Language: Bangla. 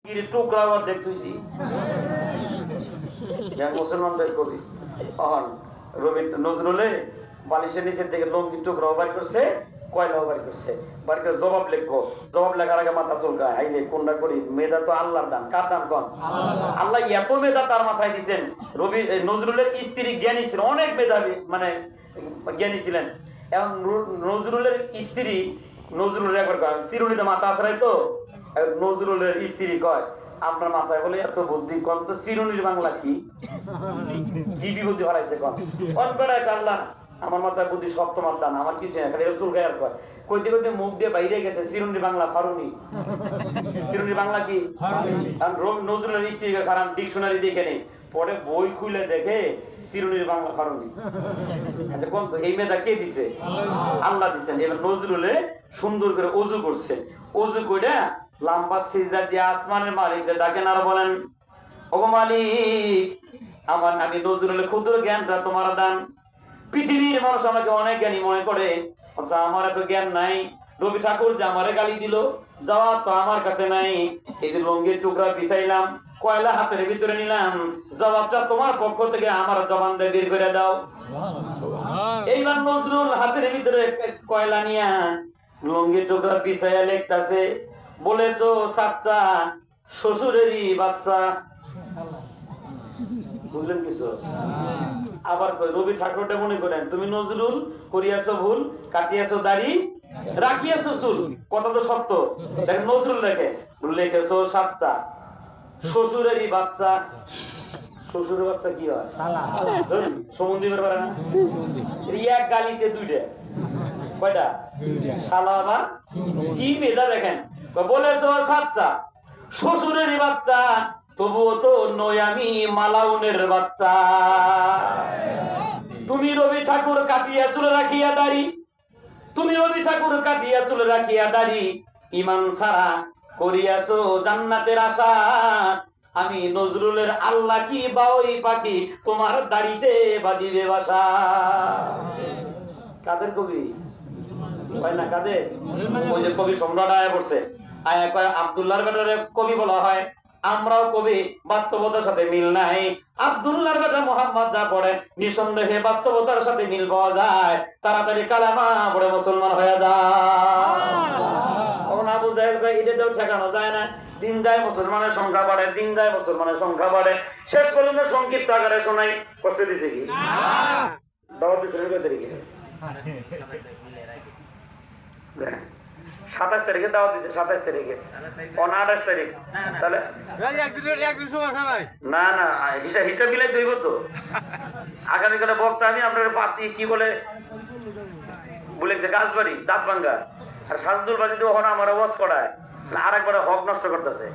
টুকরা দেখতেছি মুসলমানদের কবি রবীন্দ্র নজরুলে বালিশের নিচের থেকে লঙ্গির টুকরা বাড়ি করছে, কয়লাও বাড়ি করছে, বাড়ি করে জবাব লিখবো, জবাব লেখার আগে মাথা চুলকায়, হাই রে কোনটা করি, মেধা তো আল্লাহর দান, কার দান কন? আল্লাহ এত মেধা তার মাথায় দিচ্ছেন। রবি নজরুলের স্ত্রী জ্ঞানী ছিলেন, অনেক মেধাবী, মানে জ্ঞানী ছিলেন। এখন নজরুলের স্ত্রী নজরুল একবার কয়, চিরুনিতে মাথা আছড়াই তো, নজরুলের স্ত্রী কয়, আপনার মাথায় বলে এত বুদ্ধি কম, তো চিরুনির বাংলা কি কি বিভূতি হারাইছে কম অনবেড়ায় কাল্লা, আমার মাথায় বুদ্ধি সপ্তমার দান, আমার কিছু না, খালি চুল গায়ে কয়, কইতে কইতে মুখ দিয়ে বাইরে গেছে চিরুনির বাংলা ফারুনি। চিরুনির বাংলা কি? নজরুলের স্ত্রী খারাপ ডিকশনারি দেখে নেই, পরে বই খুলে দেখে চিরুনির বাংলা ফারুনি। আচ্ছা কোন তো এই মেয়েটা কে দিছে? আল্লাহ দিচ্ছেন। এবার নজরুলে সুন্দর করে অজু করছে, অজু করে লম্বা সিজদা দিয়ে আসমানের মালিকদের ডাকেন আর বলেন, ওগো মালিক, আমি নজরুলের ক্ষুদ্র জ্ঞানটা তোমার দান। পৃথিবীর মানুষ আমাকে অনেক জ্ঞানী মনে করে, আমার এত জ্ঞান নাই। রবি ঠাকুর যে আমারে গালি দিল, জবাব তো আমার কাছে নাই। এই যে লঙ্গির টুকরা বিছাইলাম, কয়লা হাতের ভিতরে নিলাম, জবাবটা তোমার পক্ষ থেকে আমার জবান দিয়ে বের করে দাও। এইবার নজরুল হাতের ভিতরে কয়লা নিয়া লঙ্গির টুকরা বিছাইয়া লেখতাছে, বলেছো সাচ্চা শ্বশুরেরই বাচ্চা। বুঝলেন কিছু? আবার রবি ঠাকুরটা মনে করেন, তুমি নজরুল করিয়াছো ভুল, কাটিয়াছো দাড়ি, রাখিয়াছো চুল, কথা তো সত্য। দেখেন নজরুল লিখেছো সাচ্চা শ্বশুরেরই বাচ্চা। শ্বশুরের বাচ্চা কি হয়? সমুদ্রী পারে না, এক গালিতে দুইটা, কয়টা? শালা। আবার কি মেধা দেখেন, বলেছো সাচ্চা শ্বশুরেরই বাচ্চা, তবুও তো নই আমি মালাউনের বাচ্চা। তুমি রবি ঠাকুর কাটিয়া চুলে রাখিয়া দাড়ি, তুমি রবি ঠাকুর কাটিয়া চুলে রাখিয়া দাড়ি, ইমান ছাড়া করিয়াছো জান্নাতের আশা। আমি নজরুলের আল্লাহ কি বাউই পাখি, তোমার দাড়িতে বাঁধিবে বাসা। কাদের কবি? হয় না কাদের? ওই যে কবি সম্রাট আয়া পড়ছে, আয়া কয় আব্দুল্লাহর বেটারে কবি বলা হয়। আমরাও কবি, বাস্তবতার সাথে মিল নাই। আব্দুল্লাহর বেটা মুহাম্মদ যা পড়ে, নিঃসন্দেহে বাস্তবতার সাথে মিল পাওয়া যায়। তাড়াতাড়ি কালেমা পড়ে মুসলমান হয়ে যায়। আবু জাহেল কয় এটাতেও ঠেকানো যায় না। দিন যায় মুসলমানের সংখ্যা বাড়ে, দিন যায় মুসলমানের সংখ্যা বাড়ে, শেষ পর্যন্ত সংক্ষিপ্ত আকারে শোনাই। কষ্ট দিছে কি? দাওয়াত দিচ্ছেন কয় তারিখে? 27 তারিখে দাওয়াত দিচ্ছে, 27 তারিখে, 29 তারিখ, তাহলে না না হিসাব মিলাই দইব তো। আগামীকালে বক্তা আমি আপনার পাতি কি বলে বলেছে, গাছবাড়ি দাঁতভাঙ্গা আর সাজদুল বাজি দিয়ে ওখানে আমার ওয়াজ করায়, আর একবার হক নষ্ট করতেছে।